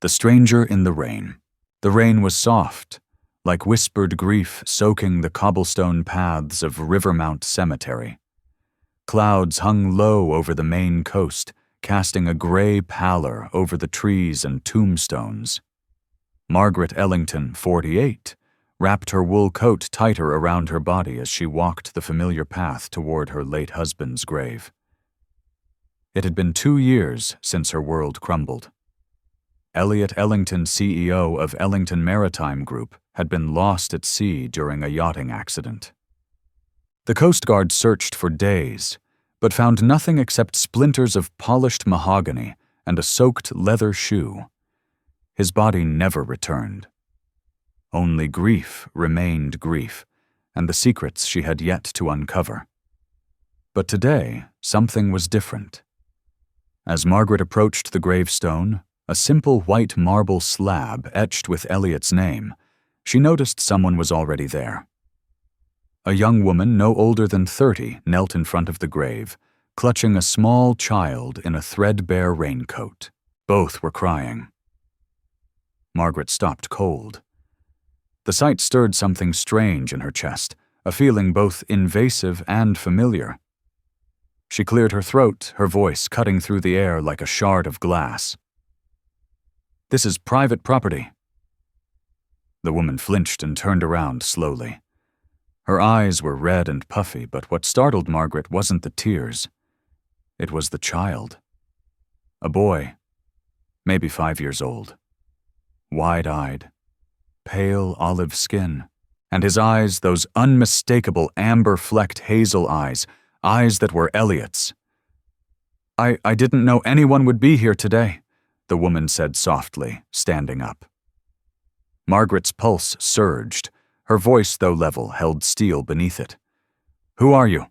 The stranger in the rain. The rain was soft, like whispered grief soaking the cobblestone paths of Rivermount Cemetery. Clouds hung low over the Maine coast, casting a gray pallor over the trees and tombstones. Margaret Ellington, 48, wrapped her wool coat tighter around her body as she walked the familiar path toward her late husband's grave. It had been 2 years since her world crumbled. Elliot Ellington, CEO of Ellington Maritime Group, had been lost at sea during a yachting accident. The Coast Guard searched for days, but found nothing except splinters of polished mahogany and a soaked leather shoe. His body never returned. Only grief remained grief, and the secrets she had yet to uncover. But today, something was different. As Margaret approached the gravestone, a simple white marble slab etched with Elliot's name, she noticed someone was already there. A young woman no older than 30 knelt in front of the grave, clutching a small child in a threadbare raincoat. Both were crying. Margaret stopped cold. The sight stirred something strange in her chest, a feeling both invasive and familiar. She cleared her throat, her voice cutting through the air like a shard of glass. "This is private property." The woman flinched and turned around slowly. Her eyes were red and puffy, but what startled Margaret wasn't the tears. It was the child. A boy, maybe 5 years old. Wide-eyed, pale olive skin, and his eyes, those unmistakable amber-flecked hazel eyes that were Elliot's. I didn't know anyone would be here today," the woman said softly, standing up. Margaret's pulse surged. Her voice, though level, held steel beneath it. "Who are you?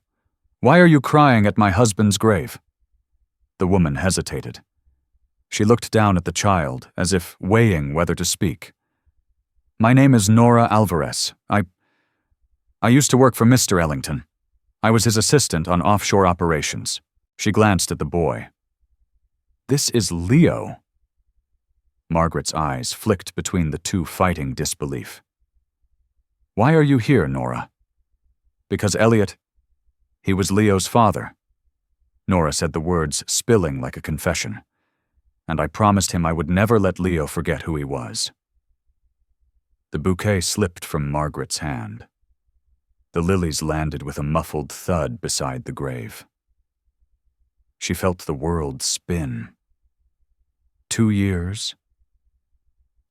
Why are you crying at my husband's grave?" The woman hesitated. She looked down at the child, as if weighing whether to speak. "My name is Nora Alvarez. I used to work for Mr. Ellington. I was his assistant on offshore operations." She glanced at the boy. "This is Leo." Margaret's eyes flicked between the two, fighting disbelief. "Why are you here, Nora?" "Because Elliot, he was Leo's father." Nora said the words spilling like a confession. "And I promised him I would never let Leo forget who he was." The bouquet slipped from Margaret's hand. The lilies landed with a muffled thud beside the grave. She felt the world spin. 2 years.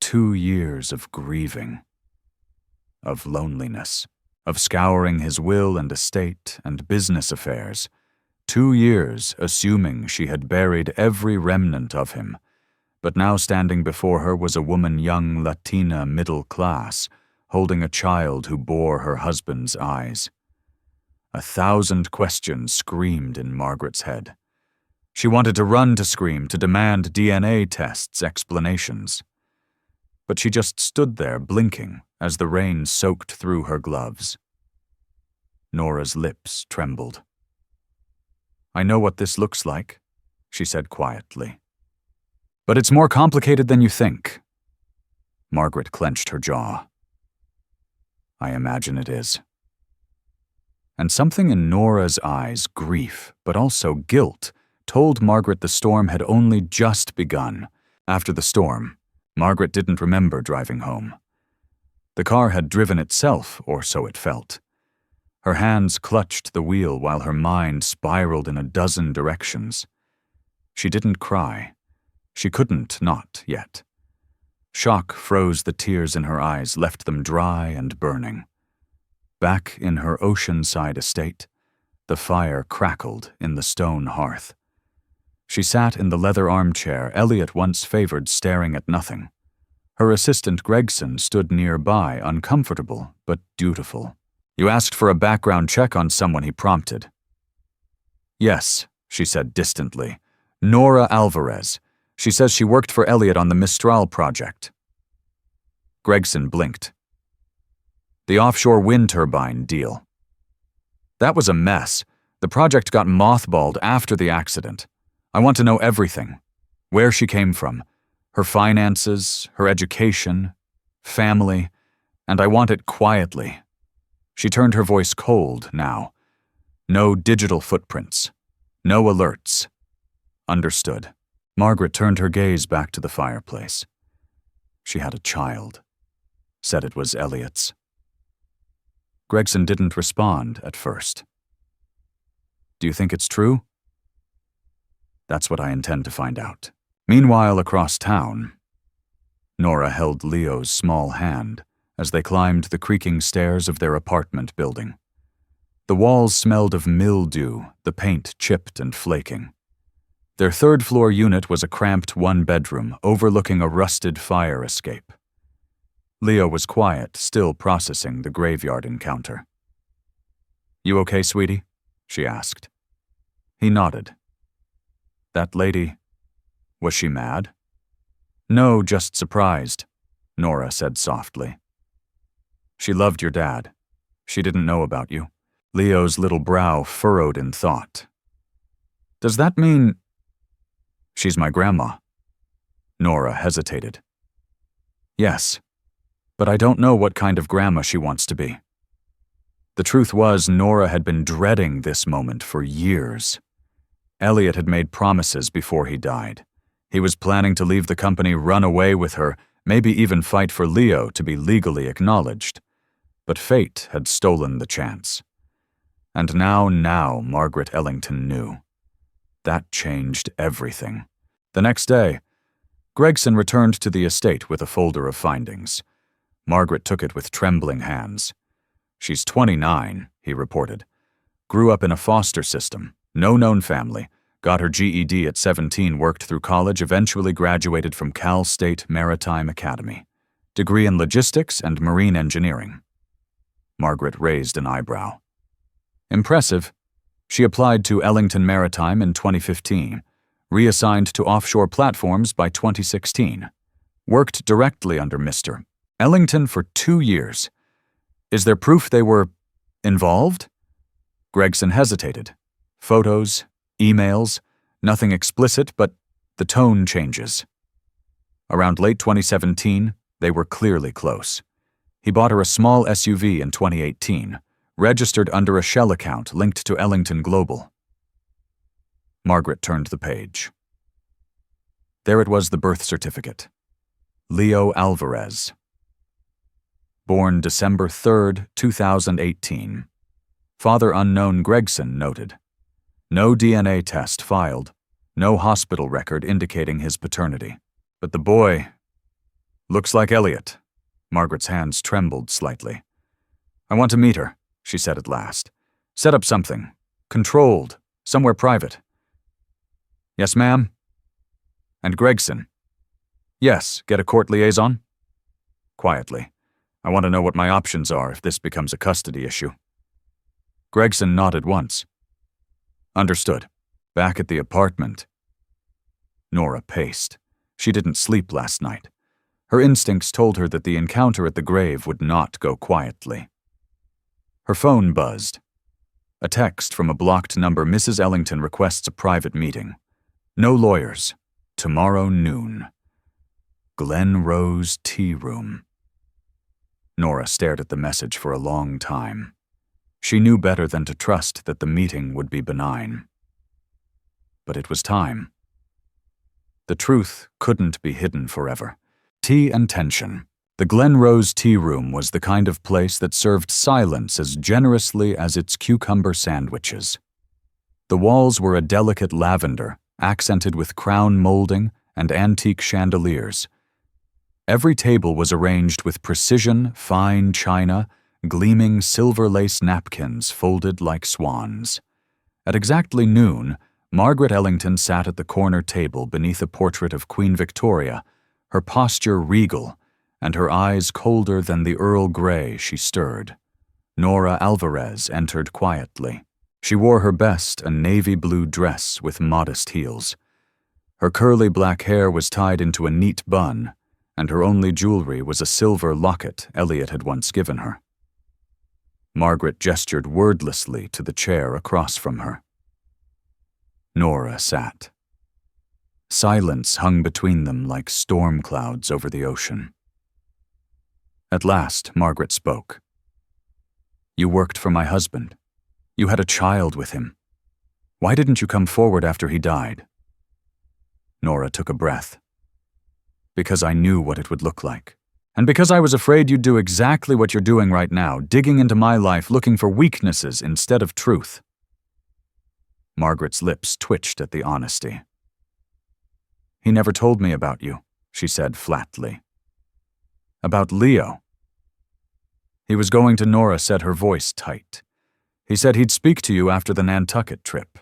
2 years of grieving, of loneliness, of scouring his will and estate and business affairs. 2 years assuming she had buried every remnant of him, but now standing before her was a woman young Latina middle class, holding a child who bore her husband's eyes. 1,000 questions screamed in Margaret's head. She wanted to run to scream, to demand DNA tests, explanations. But she just stood there blinking as the rain soaked through her gloves. Nora's lips trembled. "I know what this looks like," she said quietly. "But it's more complicated than you think." Margaret clenched her jaw. "I imagine it is." And something in Nora's eyes, grief, but also guilt, told Margaret the storm had only just begun. After the storm, Margaret didn't remember driving home. The car had driven itself, or so it felt. Her hands clutched the wheel while her mind spiraled in a dozen directions. She didn't cry. She couldn't not yet. Shock froze the tears in her eyes, left them dry and burning. Back in her oceanside estate, the fire crackled in the stone hearth. She sat in the leather armchair Elliot once favored, staring at nothing. Her assistant Gregson stood nearby, uncomfortable but dutiful. "You asked for a background check on someone," he prompted. "Yes," she said distantly. "Nora Alvarez. She says she worked for Elliot on the Mistral project." Gregson blinked. "The offshore wind turbine deal." "That was a mess. The project got mothballed after the accident. I want to know everything. Where she came from. Her finances, her education, family, and I want it quietly. She turned her voice cold now. No digital footprints. No alerts. Understood. Margaret turned her gaze back to the fireplace. She had a child. Said it was Elliot's. Gregson didn't respond at first. Do you think it's true? That's what I intend to find out. Meanwhile, across town, Nora held Leo's small hand as they climbed the creaking stairs of their apartment building. The walls smelled of mildew, the paint chipped and flaking. Their third-floor unit was a cramped one-bedroom overlooking a rusted fire escape. Leo was quiet, still processing the graveyard encounter. "You okay, sweetie?" she asked. He nodded. "That lady, was she mad?" "No, just surprised," Nora said softly. "She loved your dad. She didn't know about you." Leo's little brow furrowed in thought. "Does that mean—" "She's my grandma." Nora hesitated. "Yes, but I don't know what kind of grandma she wants to be." The truth was, Nora had been dreading this moment for years. Elliot had made promises before he died. He was planning to leave the company, run away with her, maybe even fight for Leo to be legally acknowledged. But fate had stolen the chance. And now Margaret Ellington knew. That changed everything. The next day, Gregson returned to the estate with a folder of findings. Margaret took it with trembling hands. "She's 29, he reported. Grew up in a foster system, no known family, got her GED at 17, worked through college, eventually graduated from Cal State Maritime Academy. Degree in logistics and marine engineering." Margaret raised an eyebrow. "Impressive. She applied to Ellington Maritime in 2015, reassigned to offshore platforms by 2016. Worked directly under Mr. Ellington for 2 years. Is there proof they were involved?" Gregson hesitated. Photos, emails, nothing explicit, but the tone changes. Around late 2017, they were clearly close. He bought her a small SUV in 2018, registered under a Shell account linked to Ellington Global. Margaret turned the page. There it was, the birth certificate. Leo Alvarez. Born December 3, 2018. Father unknown, Gregson noted. No DNA test filed, no hospital record indicating his paternity. But the boy looks like Elliot. Margaret's hands trembled slightly. "I want to meet her," she said at last. "Set up something. Controlled. Somewhere private." "Yes, ma'am?" "And Gregson?" "Yes, get a court liaison?" Quietly. "I want to know what my options are if this becomes a custody issue." Gregson nodded once. "Understood." Back at the apartment, Nora paced. She didn't sleep last night. Her instincts told her that the encounter at the grave would not go quietly. Her phone buzzed. A text from a blocked number. "Mrs. Ellington requests a private meeting. No lawyers. Tomorrow noon. Glen Rose Tea Room." Nora stared at the message for a long time. She knew better than to trust that the meeting would be benign. But it was time. The truth couldn't be hidden forever. Tea and tension. The Glen Rose Tea Room was the kind of place that served silence as generously as its cucumber sandwiches. The walls were a delicate lavender, accented with crown molding and antique chandeliers. Every table was arranged with precision, fine china, gleaming silver lace napkins folded like swans. At exactly noon, Margaret Ellington sat at the corner table beneath a portrait of Queen Victoria, her posture regal, and her eyes colder than the Earl Grey she stirred. Nora Alvarez entered quietly. She wore her best, a navy blue dress with modest heels. Her curly black hair was tied into a neat bun, and her only jewelry was a silver locket Elliot had once given her. Margaret gestured wordlessly to the chair across from her. Nora sat. Silence hung between them like storm clouds over the ocean. At last, Margaret spoke. "You worked for my husband. You had a child with him. Why didn't you come forward after he died?" Nora took a breath. "Because I knew what it would look like. And because I was afraid you'd do exactly what you're doing right now, digging into my life looking for weaknesses instead of truth." Margaret's lips twitched at the honesty. "He never told me about you," she said flatly. "About Leo." "He was going to," Nora said, her voice tight. "He said he'd speak to you after the Nantucket trip.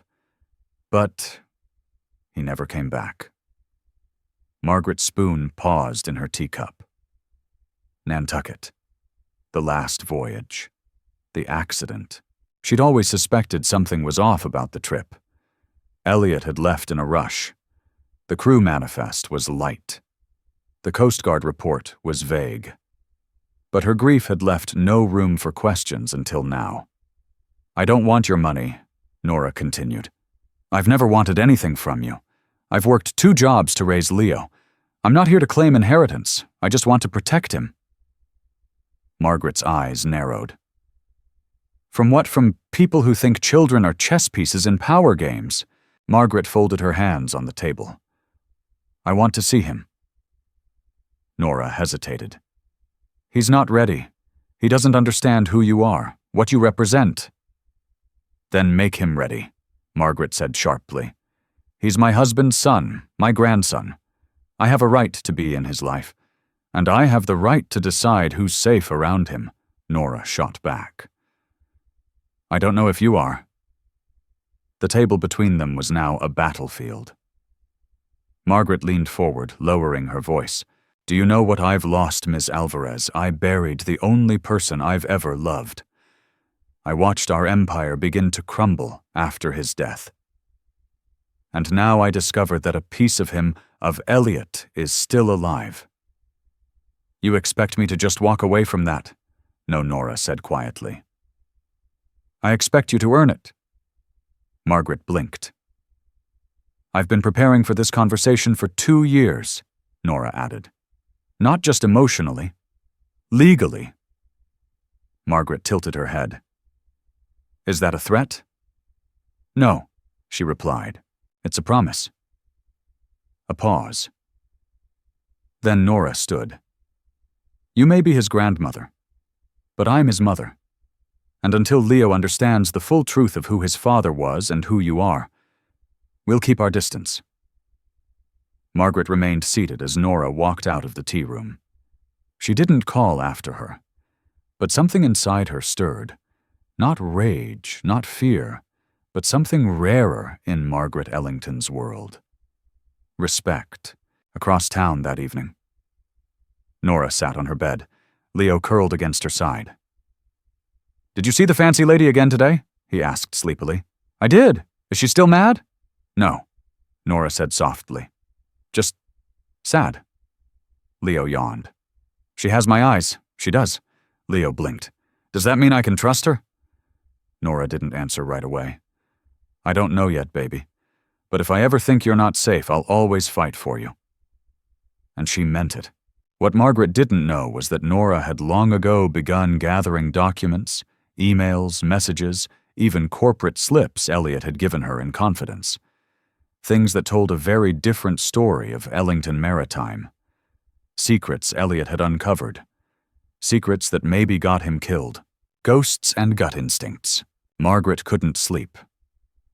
But he never came back." Margaret's spoon paused in her teacup. Nantucket. The last voyage. The accident. She'd always suspected something was off about the trip. Elliot had left in a rush. The crew manifest was light. The Coast Guard report was vague. But her grief had left no room for questions until now. "I don't want your money," Nora continued. "I've never wanted anything from you. I've worked 2 jobs to raise Leo. I'm not here to claim inheritance. I just want to protect him." Margaret's eyes narrowed. "From what? From people who think children are chess pieces in power games?" Margaret folded her hands on the table. "I want to see him." Nora hesitated. "He's not ready. He doesn't understand who you are, what you represent." "Then make him ready," Margaret said sharply. "He's my husband's son, my grandson. I have a right to be in his life. And I have the right to decide who's safe around him," Nora shot back. "I don't know if you are." The table between them was now a battlefield. Margaret leaned forward, lowering her voice. "Do you know what I've lost, Miss Alvarez? I buried the only person I've ever loved. I watched our empire begin to crumble after his death. And now I discovered that a piece of him, of Elliot, is still alive." "You expect me to just walk away from that?" No, Nora said quietly. "I expect you to earn it." Margaret blinked. "I've been preparing for this conversation for 2 years, Nora added. "Not just emotionally. Legally." Margaret tilted her head. "Is that a threat?" "No," she replied. "It's a promise." A pause. Then Nora stood. "You may be his grandmother, but I'm his mother. And until Leo understands the full truth of who his father was and who you are, we'll keep our distance." Margaret remained seated as Nora walked out of the tea room. She didn't call after her, but something inside her stirred. Not rage, not fear, but something rarer in Margaret Ellington's world. Respect. Across town that evening. Nora sat on her bed, Leo curled against her side. "Did you see the fancy lady again today?" he asked sleepily. "I did. Is she still mad?" "No," Nora said softly. "Just sad." Leo yawned. "She has my eyes. She does." Leo blinked. "Does that mean I can trust her?" Nora didn't answer right away. "I don't know yet, baby. But if I ever think you're not safe, I'll always fight for you." And she meant it. What Margaret didn't know was that Nora had long ago begun gathering documents, emails, messages, even corporate slips Elliot had given her in confidence. Things that told a very different story of Ellington Maritime. Secrets Elliot had uncovered. Secrets that maybe got him killed. Ghosts and gut instincts. Margaret couldn't sleep.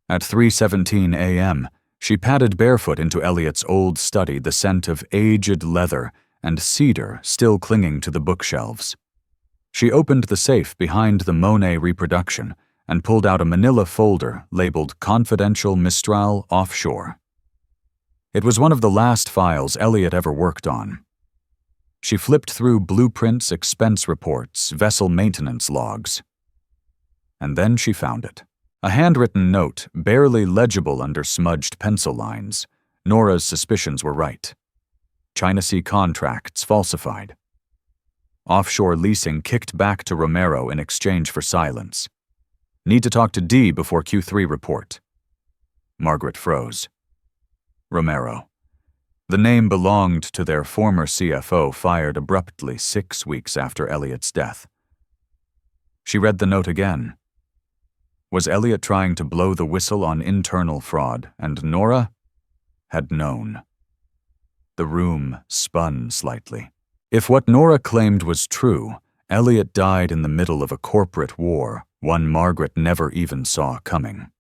At 3:17 a.m., she padded barefoot into Elliot's old study, the scent of aged leather and cedar still clinging to the bookshelves. She opened the safe behind the Monet reproduction and pulled out a manila folder labeled Confidential Mistral Offshore. It was one of the last files Elliot ever worked on. She flipped through blueprints, expense reports, vessel maintenance logs. And then she found it. A handwritten note, barely legible under smudged pencil lines. Nora's suspicions were right. China Sea contracts falsified. Offshore leasing kicked back to Romero in exchange for silence. Need to talk to D before Q3 report. Margaret froze. Romero. The name belonged to their former CFO, fired abruptly 6 weeks after Elliot's death. She read the note again. Was Elliot trying to blow the whistle on internal fraud, and Nora had known? The room spun slightly. If what Nora claimed was true, Elliot died in the middle of a corporate war, one Margaret never even saw coming.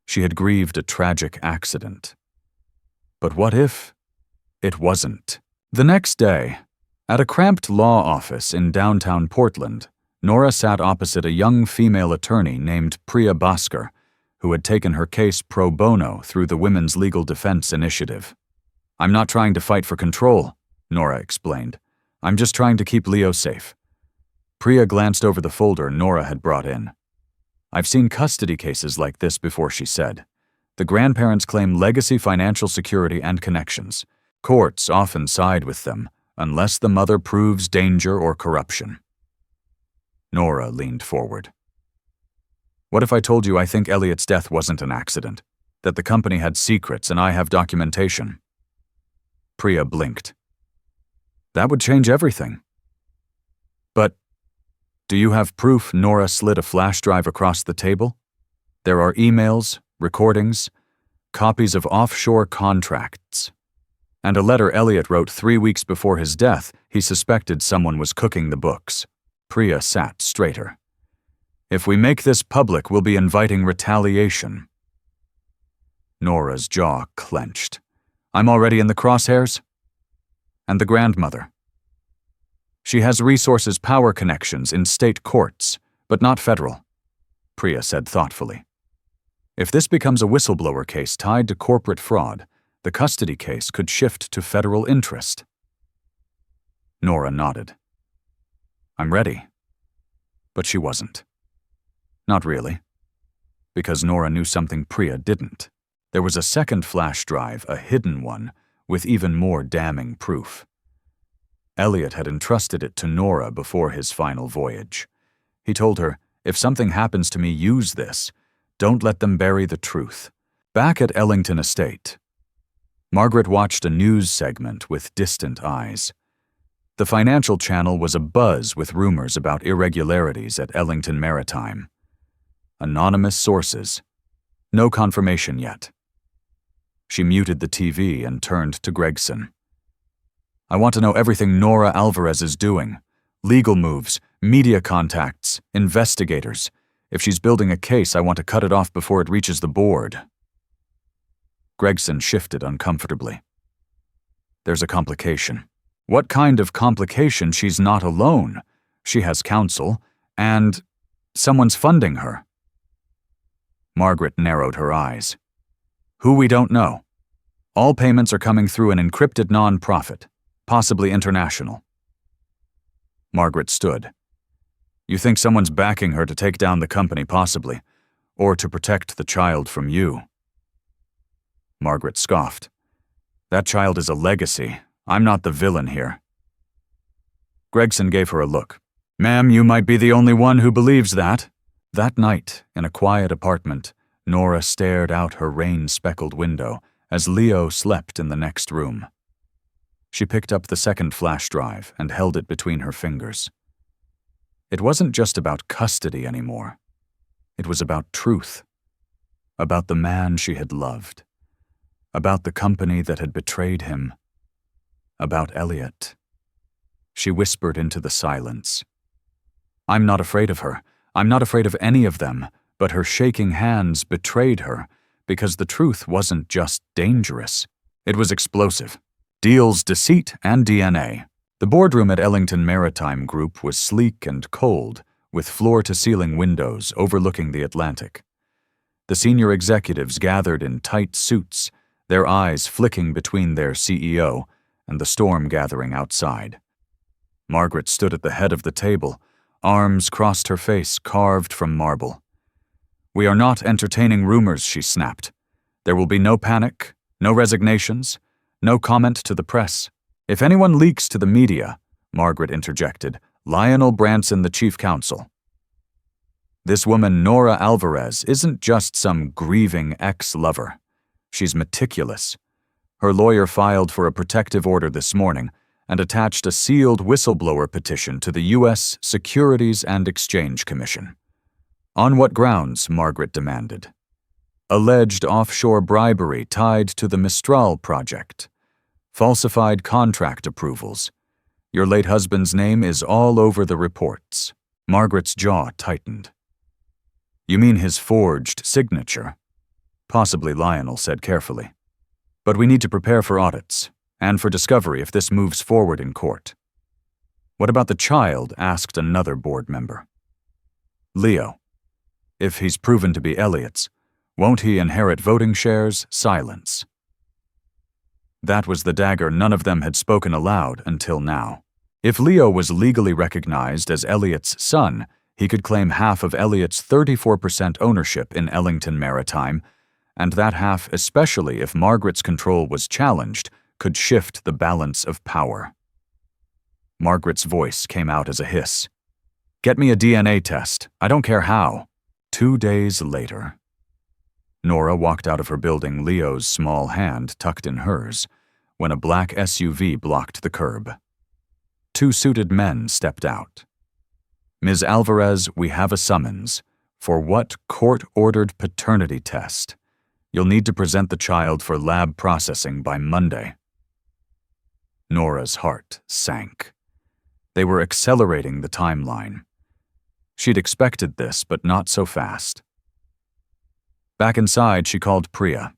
She had grieved a tragic accident. But what if it wasn't? The next day, at a cramped law office in downtown Portland, Nora sat opposite a young female attorney named Priya Bhaskar, who had taken her case pro bono through the Women's Legal Defense Initiative. "I'm not trying to fight for control," Nora explained. "I'm just trying to keep Leo safe." Priya glanced over the folder Nora had brought in. "I've seen custody cases like this before," she said. "The grandparents claim legacy financial security and connections. Courts often side with them, unless the mother proves danger or corruption." Nora leaned forward. "What if I told you I think Elliot's death wasn't an accident, that the company had secrets and I have documentation?" Priya blinked. "That would change everything." "But do you have proof?" Nora slid a flash drive across the table. "There are emails, recordings, copies of offshore contracts, and a letter Elliot wrote 3 weeks before his death. He suspected someone was cooking the books." Priya sat straighter. "If we make this public, we'll be inviting retaliation." Nora's jaw clenched. "I'm already in the crosshairs?" "And the grandmother?" "She has resources, power connections in state courts, but not federal," Priya said thoughtfully. "If this becomes a whistleblower case tied to corporate fraud, the custody case could shift to federal interest." Nora nodded. "I'm ready." But she wasn't. Not really. Because Nora knew something Priya didn't. There was a second flash drive, a hidden one, with even more damning proof. Elliot had entrusted it to Nora before his final voyage. He told her, "If something happens to me, use this. Don't let them bury the truth." Back at Ellington Estate, Margaret watched a news segment with distant eyes. The financial channel was abuzz with rumors about irregularities at Ellington Maritime. Anonymous sources. No confirmation yet. She muted the TV and turned to Gregson. "I want to know everything Nora Alvarez is doing. Legal moves, media contacts, investigators. If she's building a case, I want to cut it off before it reaches the board." Gregson shifted uncomfortably. "There's a complication." "What kind of complication? She's not alone. She has counsel, and someone's funding her." Margaret narrowed her eyes. "Who we don't know. All payments are coming through an encrypted non-profit, possibly international." Margaret stood. "You think someone's backing her to take down the company, possibly, or to protect the child from you?" Margaret scoffed. "That child is a legacy. I'm not the villain here." Gregson gave her a look. "Ma'am, you might be the only one who believes that." That night, in a quiet apartment, Nora stared out her rain-speckled window as Leo slept in the next room. She picked up the second flash drive and held it between her fingers. It wasn't just about custody anymore. It was about truth. About the man she had loved. About the company that had betrayed him. About Elliot. She whispered into the silence. "I'm not afraid of her. I'm not afraid of any of them," but her shaking hands betrayed her because the truth wasn't just dangerous. It was explosive. Deals, deceit, and DNA. The boardroom at Ellington Maritime Group was sleek and cold, with floor-to-ceiling windows overlooking the Atlantic. The senior executives gathered in tight suits, their eyes flicking between their CEO and the storm gathering outside. Margaret stood at the head of the table, arms crossed her face carved from marble. "We are not entertaining rumors," she snapped. "There will be no panic, no resignations, no comment to the press. If anyone leaks to the media," Margaret interjected, "Lionel Branson, the chief counsel. This woman, Nora Alvarez, isn't just some grieving ex-lover. She's meticulous. Her lawyer filed for a protective order this morning and attached a sealed whistleblower petition to the U.S. Securities and Exchange Commission. On what grounds, Margaret demanded. Alleged offshore bribery tied to the Mistral project. Falsified contract approvals. Your late husband's name is all over the reports. Margaret's jaw tightened. You mean his forged signature? Possibly, Lionel said carefully. But we need to prepare for audits, and for discovery if this moves forward in court. What about the child? Asked another board member. Leo. If he's proven to be Elliot's, won't he inherit voting shares? Silence. That was the dagger none of them had spoken aloud until now. If Leo was legally recognized as Elliot's son, he could claim half of Elliot's 34% ownership in Ellington Maritime, and that half, especially if Margaret's control was challenged, could shift the balance of power. Margaret's voice came out as a hiss. Get me a DNA test. I don't care how. 2 days later. Nora walked out of her building, Leo's small hand tucked in hers, when a black SUV blocked the curb. 2 suited men stepped out. Ms. Alvarez, we have a summons. For what court-ordered paternity test? You'll need to present the child for lab processing by Monday. Nora's heart sank. They were accelerating the timeline. She'd expected this, but not so fast. Back inside, she called Priya.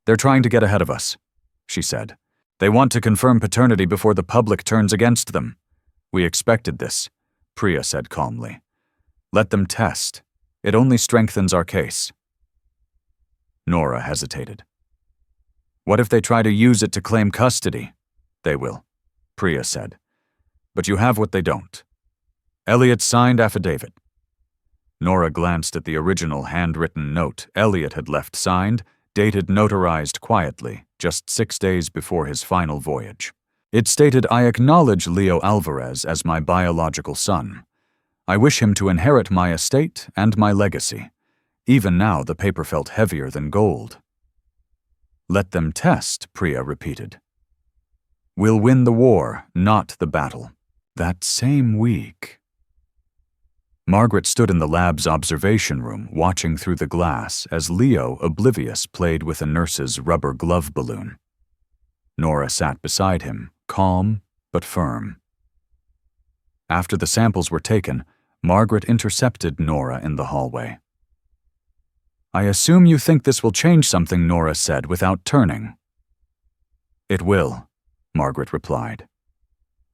They're trying to get ahead of us, she said. They want to confirm paternity before the public turns against them. We expected this, Priya said calmly. Let them test. It only strengthens our case. Nora hesitated. What if they try to use it to claim custody? They will, Priya said. But you have what they don't. Elliot signed affidavit. Nora glanced at the original handwritten note Elliot had left signed, dated notarized quietly, just 6 days before his final voyage. It stated, I acknowledge Leo Alvarez as my biological son. I wish him to inherit my estate and my legacy. Even now, the paper felt heavier than gold. Let them test, Priya repeated. We'll win the war, not the battle. That same week. Margaret stood in the lab's observation room, watching through the glass as Leo, oblivious, played with a nurse's rubber glove balloon. Nora sat beside him, calm but firm. After the samples were taken, Margaret intercepted Nora in the hallway. I assume you think this will change something, Nora said without turning. It will, Margaret replied.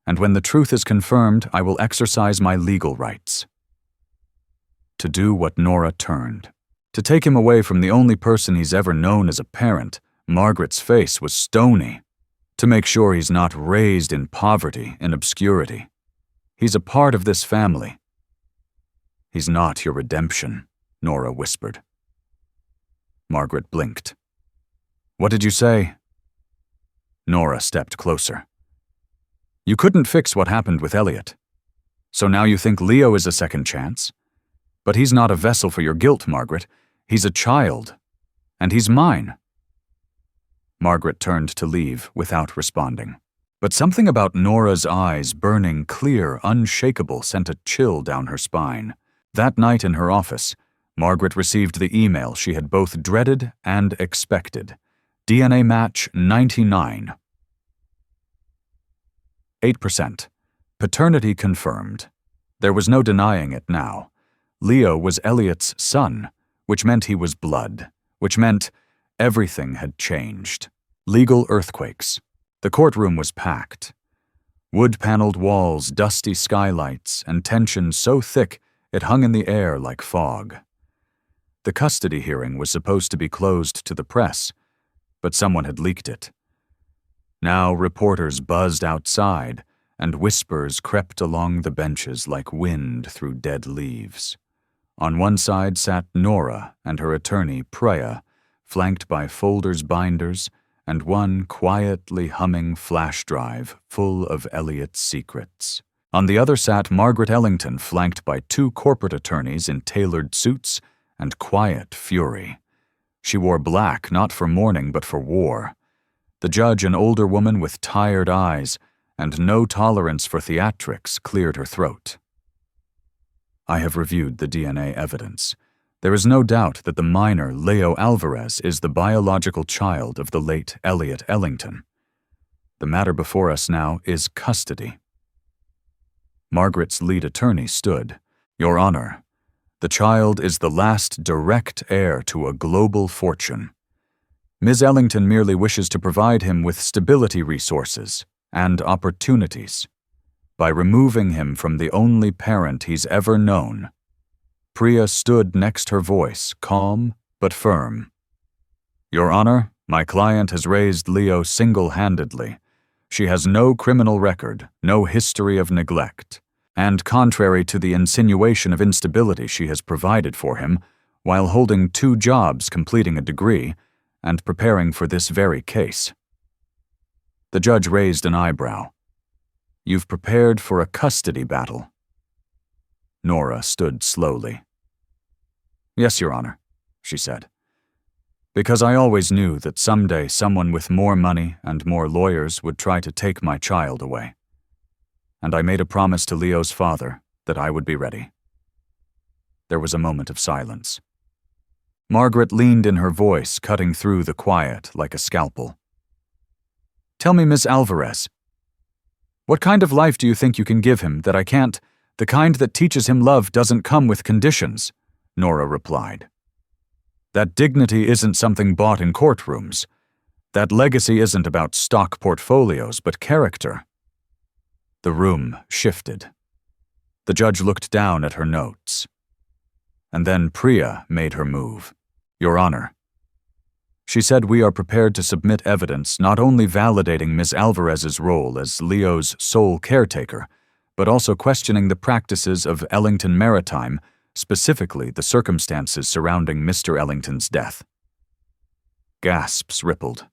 And when the truth is confirmed, I will exercise my legal rights. To do what Nora turned. To take him away from the only person he's ever known as a parent, Margaret's face was stony. To make sure he's not raised in poverty and obscurity. He's a part of this family. He's not your redemption, Nora whispered. Margaret blinked. What did you say? Nora stepped closer. You couldn't fix what happened with Elliot. So now you think Leo is a second chance? But he's not a vessel for your guilt, Margaret. He's a child. And he's mine. Margaret turned to leave without responding. But something about Nora's eyes, burning clear, unshakable, sent a chill down her spine. That night in her office, Margaret received the email she had both dreaded and expected. DNA match 99. 8%. Paternity confirmed. There was no denying it now. Leo was Elliot's son, which meant he was blood, which meant everything had changed. Legal earthquakes. The courtroom was packed. Wood-paneled walls, dusty skylights, and tension so thick it hung in the air like fog. The custody hearing was supposed to be closed to the press, but someone had leaked it. Now reporters buzzed outside, and whispers crept along the benches like wind through dead leaves. On one side sat Nora and her attorney, Priya, flanked by folders, binders, and one quietly humming flash drive full of Elliot's secrets. On the other sat Margaret Ellington, flanked by 2 corporate attorneys in tailored suits and quiet fury. She wore black not for mourning but for war, The judge, an older woman with tired eyes and no tolerance for theatrics, cleared her throat. I have reviewed the DNA evidence. There is no doubt that the minor, Leo Alvarez, is the biological child of the late Elliot Ellington. The matter before us now is custody. Margaret's lead attorney stood. Your Honor, the child is the last direct heir to a global fortune. Ms. Ellington merely wishes to provide him with stability resources and opportunities by removing him from the only parent he's ever known. Priya stood next her voice, calm but firm. Your Honor, my client has raised Leo single-handedly. She has no criminal record, no history of neglect, and contrary to the insinuation of instability she has provided for him, while holding 2 jobs, completing a degree, and preparing for this very case. The judge raised an eyebrow. You've prepared for a custody battle. Nora stood slowly. Yes, Your Honor, she said. Because I always knew that someday someone with more money and more lawyers would try to take my child away. And I made a promise to Leo's father that I would be ready. There was a moment of silence. Margaret leaned in, her voice cutting through the quiet like a scalpel. Tell me, Miss Alvarez, what kind of life do you think you can give him that I can't? The kind that teaches him love doesn't come with conditions, Nora replied. That dignity isn't something bought in courtrooms. That legacy isn't about stock portfolios, but character. The room shifted. The judge looked down at her notes. And then Priya made her move. Your Honor. She said we are prepared to submit evidence not only validating Ms. Alvarez's role as Leo's sole caretaker, but also questioning the practices of Ellington Maritime, specifically the circumstances surrounding Mr. Ellington's death. Gasps rippled.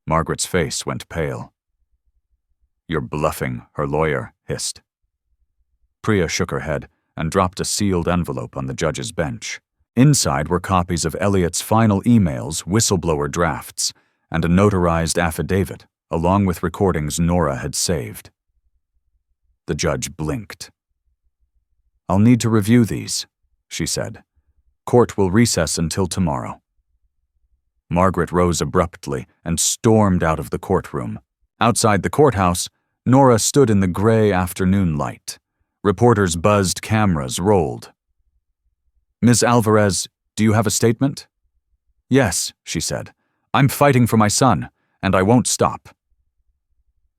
Margaret's face went pale. You're bluffing, her lawyer hissed. Priya shook her head and dropped a sealed envelope on the judge's bench. Inside were copies of Elliot's final emails, whistleblower drafts, and a notarized affidavit, along with recordings Nora had saved. The judge blinked. I'll need to review these, she said. Court will recess until tomorrow. Margaret rose abruptly and stormed out of the courtroom. Outside the courthouse, Nora stood in the gray afternoon light. Reporters buzzed, cameras rolled. Ms. Alvarez, do you have a statement? Yes, she said. I'm fighting for my son, and I won't stop.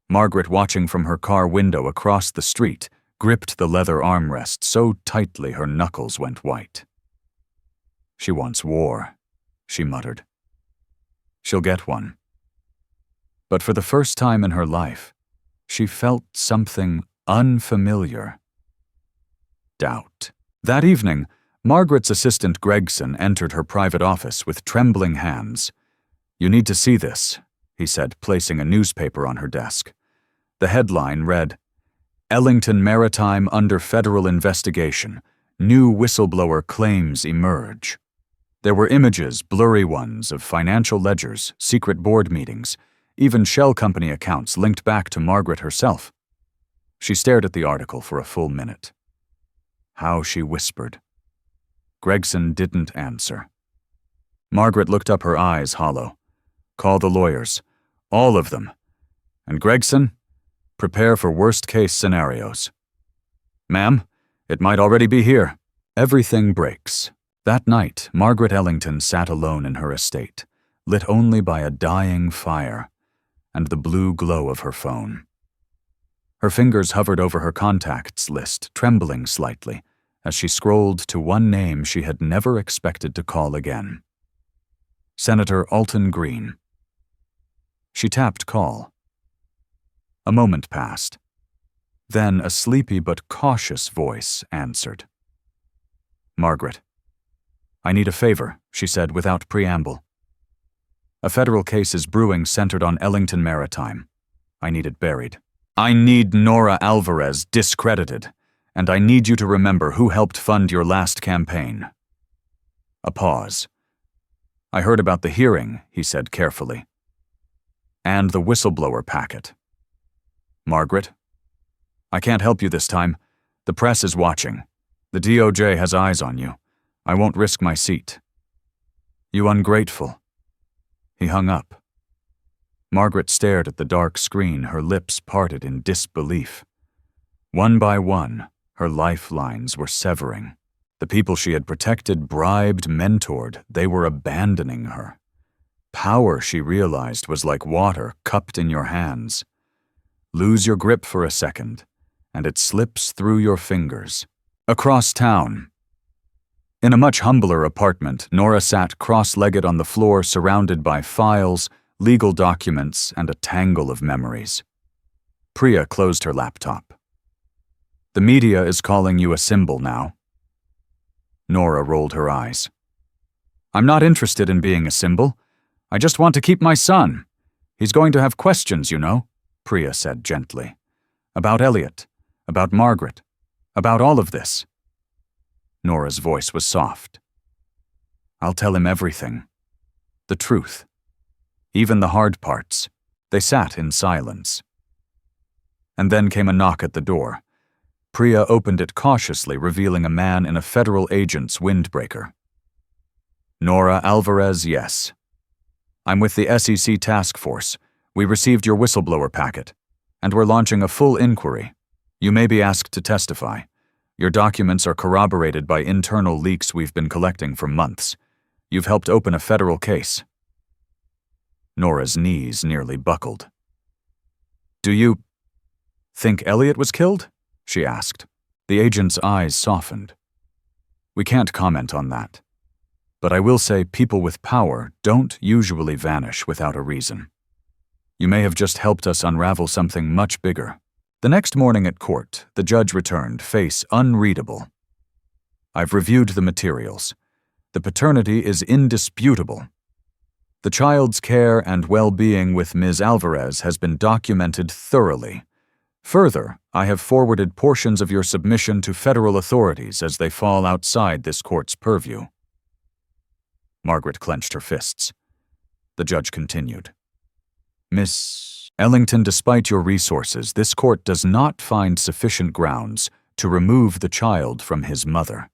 Margaret, watching from her car window across the street, gripped the leather armrest so tightly her knuckles went white. She wants war, she muttered. She'll get one. But for the first time in her life, she felt something unfamiliar. Doubt. That evening, Margaret's assistant Gregson entered her private office with trembling hands. You need to see this, he said, placing a newspaper on her desk. The headline read, Ellington Maritime under federal investigation. New whistleblower claims emerge. There were images, blurry ones, of financial ledgers, secret board meetings, even shell company accounts linked back to Margaret herself. She stared at the article for a full minute. How she whispered. Gregson didn't answer. Margaret looked up, her eyes hollow. Call the lawyers. All of them. And Gregson, prepare for worst-case scenarios. Ma'am, it might already be here. Everything breaks. That night, Margaret Ellington sat alone in her estate, lit only by a dying fire and the blue glow of her phone. Her fingers hovered over her contacts list, trembling slightly, as she scrolled to one name she had never expected to call again. Senator Alton Green. She tapped call. A moment passed. Then a sleepy but cautious voice answered. Margaret. I need a favor, she said without preamble. A federal case is brewing centered on Ellington Maritime. I need it buried. I need Nora Alvarez discredited, and I need you to remember who helped fund your last campaign. A pause. I heard about the hearing, he said carefully. and the whistleblower packet. Margaret, I can't help you this time. The press is watching. The DOJ has eyes on you. I won't risk my seat. You ungrateful. He hung up. Margaret stared at the dark screen, her lips parted in disbelief. One by one, her lifelines were severing. The people she had protected, bribed, mentored, they were abandoning her. Power, she realized, was like water cupped in your hands. Lose your grip for a second, and it slips through your fingers. Across town. In a much humbler apartment, Nora sat cross-legged on the floor, surrounded by files, legal documents, and a tangle of memories. Priya closed her laptop. The media is calling you a symbol now. Nora rolled her eyes. I'm not interested in being a symbol. I just want to keep my son. He's going to have questions, you know, Priya said gently. About Elliot, about Margaret, about all of this. Nora's voice was soft. I'll tell him everything. The truth. Even the hard parts. They sat in silence. And then came a knock at the door. Priya opened it cautiously, revealing a man in a federal agent's windbreaker. Nora Alvarez, yes. I'm with the SEC task force. We received your whistleblower packet, and we're launching a full inquiry. You may be asked to testify. Your documents are corroborated by internal leaks we've been collecting for months. You've helped open a federal case. Nora's knees nearly buckled. Do you think Elliot was killed? She asked. The agent's eyes softened. We can't comment on that. But I will say people with power don't usually vanish without a reason. You may have just helped us unravel something much bigger. The next morning at court, the judge returned, face unreadable. I've reviewed the materials. The paternity is indisputable. The child's care and well-being with Ms. Alvarez has been documented thoroughly. Further, I have forwarded portions of your submission to federal authorities as they fall outside this court's purview. Margaret clenched her fists. The judge continued. Miss Ellington, despite your resources, this court does not find sufficient grounds to remove the child from his mother.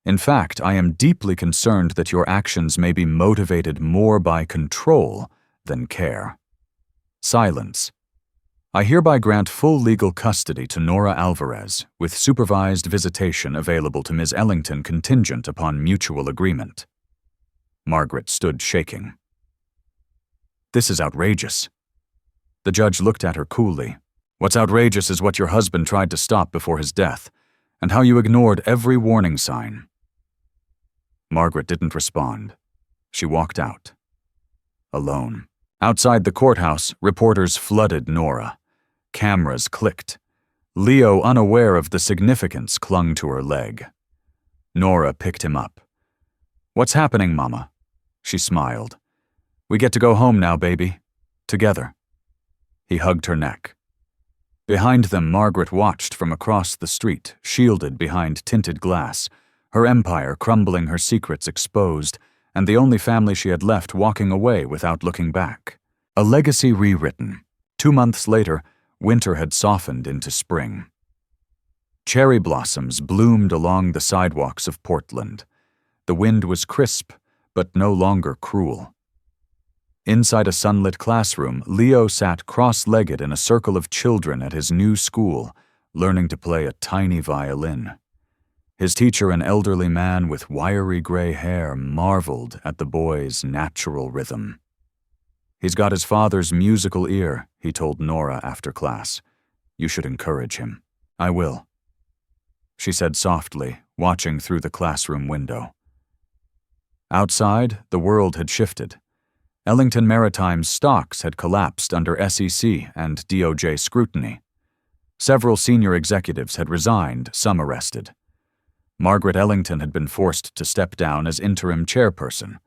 In fact, I am deeply concerned that your actions may be motivated more by control than care. Silence. I hereby grant full legal custody to Nora Alvarez, with supervised visitation available to Ms. Ellington contingent upon mutual agreement. Margaret stood shaking. This is outrageous. The judge looked at her coolly. What's outrageous is what your husband tried to stop before his death, and how you ignored every warning sign. Margaret didn't respond. She walked out. Alone. Outside the courthouse, reporters flooded Nora. Cameras clicked. Leo, unaware of the significance, clung to her leg. Nora picked him up. What's happening, Mama? She smiled. We get to go home now, baby. Together. He hugged her neck. Behind them, Margaret watched from across the street, shielded behind tinted glass, her empire crumbling, her secrets exposed, and the only family she had left walking away without looking back. A legacy rewritten. 2 months later, winter had softened into spring. Cherry blossoms bloomed along the sidewalks of Portland. The wind was crisp, but no longer cruel. Inside a sunlit classroom, Leo sat cross-legged in a circle of children at his new school, learning to play a tiny violin. His teacher, an elderly man with wiry gray hair, marveled at the boy's natural rhythm. He's got his father's musical ear, he told Nora after class. You should encourage him. I will, she said softly, watching through the classroom window. Outside, the world had shifted. Ellington Maritime's stocks had collapsed under SEC and DOJ scrutiny. Several senior executives had resigned, some arrested. Margaret Ellington had been forced to step down as interim chairperson.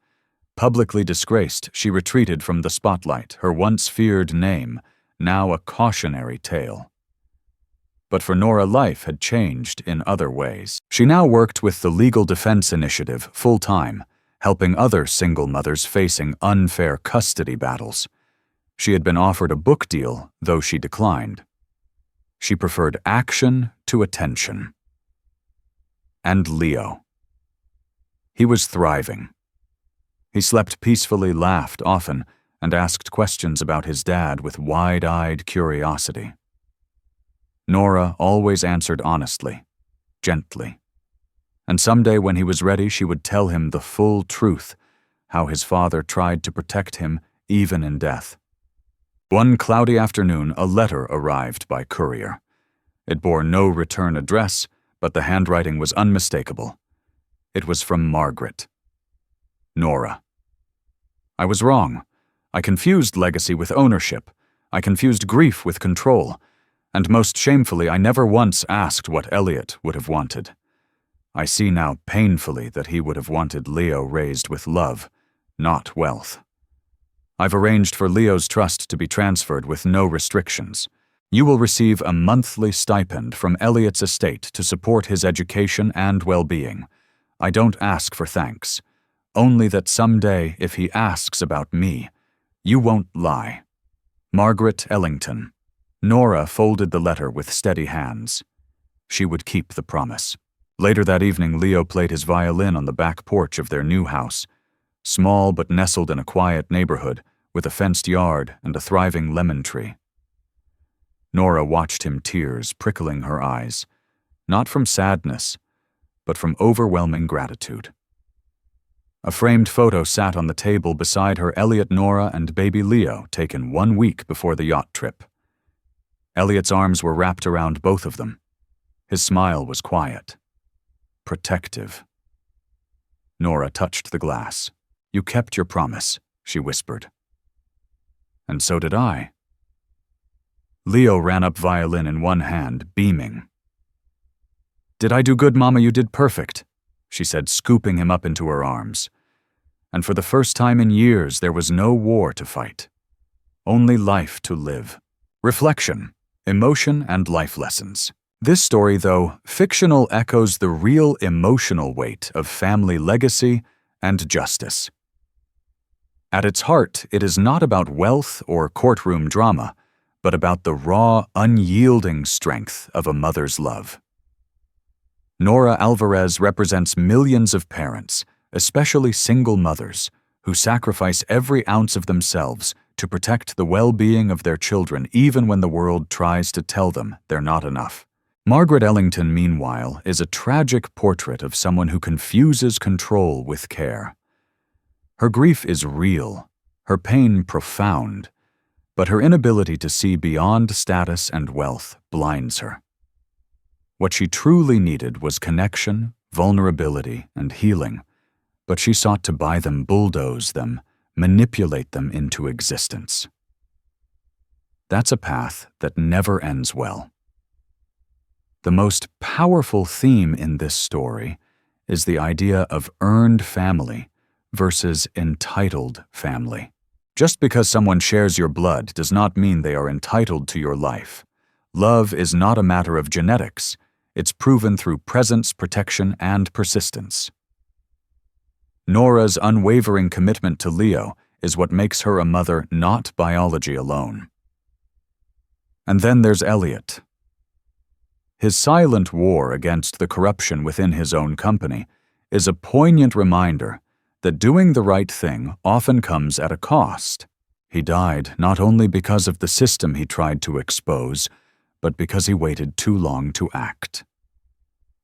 Publicly disgraced, she retreated from the spotlight, her once feared name, now a cautionary tale. But for Nora, life had changed in other ways. She now worked with the Legal Defense Initiative full-time, helping other single mothers facing unfair custody battles. She had been offered a book deal, though she declined. She preferred action to attention. And Leo. He was thriving. He slept peacefully, laughed often, and asked questions about his dad with wide-eyed curiosity. Nora always answered honestly, gently. And someday when he was ready, she would tell him the full truth, how his father tried to protect him even in death. One cloudy afternoon, a letter arrived by courier. It bore no return address, but the handwriting was unmistakable. It was from Margaret. Nora. I was wrong. I confused legacy with ownership. I confused grief with control. And most shamefully, I never once asked what Elliot would have wanted. I see now painfully that he would have wanted Leo raised with love, not wealth. I've arranged for Leo's trust to be transferred with no restrictions. You will receive a monthly stipend from Elliot's estate to support his education and well-being. I don't ask for thanks. Only that someday, if he asks about me, you won't lie. Margaret Ellington. Nora folded the letter with steady hands. She would keep the promise. Later that evening, Leo played his violin on the back porch of their new house, small but nestled in a quiet neighborhood with a fenced yard and a thriving lemon tree. Nora watched him, tears prickling her eyes, not from sadness, but from overwhelming gratitude. A framed photo sat on the table beside her, Elliot, Nora, and baby Leo, taken 1 week before the yacht trip. Elliot's arms were wrapped around both of them. His smile was quiet, protective. Nora touched the glass. You kept your promise, she whispered. And so did I. Leo ran up, violin in one hand, beaming. Did I do good, Mama? You did perfect, she said, scooping him up into her arms. And for the first time in years, there was no war to fight. Only life to live. Reflection, emotion, and life lessons. This story, though fictional, echoes the real emotional weight of family legacy and justice. At its heart, it is not about wealth or courtroom drama, but about the raw, unyielding strength of a mother's love. Nora Alvarez represents millions of parents, especially single mothers, who sacrifice every ounce of themselves to protect the well-being of their children even when the world tries to tell them they're not enough. Margaret Ellington, meanwhile, is a tragic portrait of someone who confuses control with care. Her grief is real, her pain profound, but her inability to see beyond status and wealth blinds her. What she truly needed was connection, vulnerability, and healing, but she sought to buy them, bulldoze them, manipulate them into existence. That's a path that never ends well. The most powerful theme in this story is the idea of earned family versus entitled family. Just because someone shares your blood does not mean they are entitled to your life. Love is not a matter of genetics. It's proven through presence, protection, and persistence. Nora's unwavering commitment to Leo is what makes her a mother, not biology alone. And then there's Elliot. His silent war against the corruption within his own company is a poignant reminder that doing the right thing often comes at a cost. He died not only because of the system he tried to expose, but because he waited too long to act.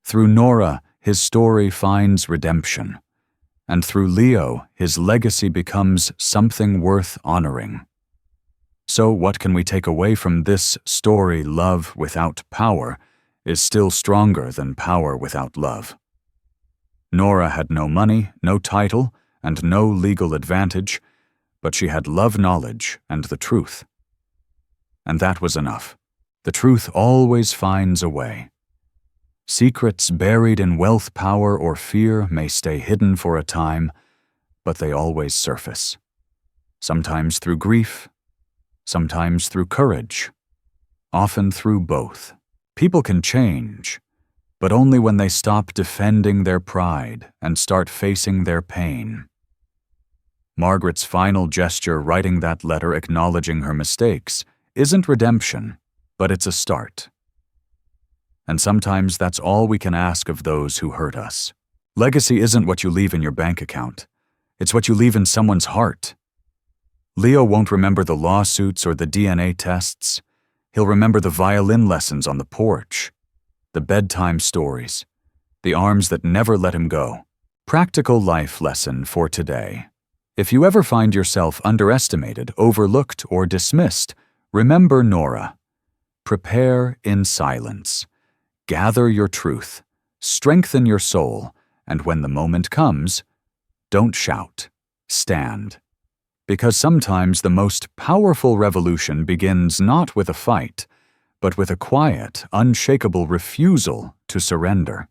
Through Nora, his story finds redemption, and through Leo, his legacy becomes something worth honoring. So what can we take away from this story? Love without power is still stronger than power without love. Nora had no money, no title, and no legal advantage, but she had love, knowledge, and the truth. And that was enough. The truth always finds a way. Secrets buried in wealth, power, or fear may stay hidden for a time, but they always surface. Sometimes through grief, sometimes through courage, often through both. People can change, but only when they stop defending their pride and start facing their pain. Margaret's final gesture, writing that letter acknowledging her mistakes, isn't redemption, but it's a start. And sometimes that's all we can ask of those who hurt us. Legacy isn't what you leave in your bank account. It's what you leave in someone's heart. Leo won't remember the lawsuits or the DNA tests. He'll remember the violin lessons on the porch, the bedtime stories, the arms that never let him go. Practical life lesson for today. If you ever find yourself underestimated, overlooked, or dismissed, remember Nora. Prepare in silence. Gather your truth. Strengthen your soul. And when the moment comes, don't shout. Stand. Because sometimes the most powerful revolution begins not with a fight, but with a quiet, unshakable refusal to surrender.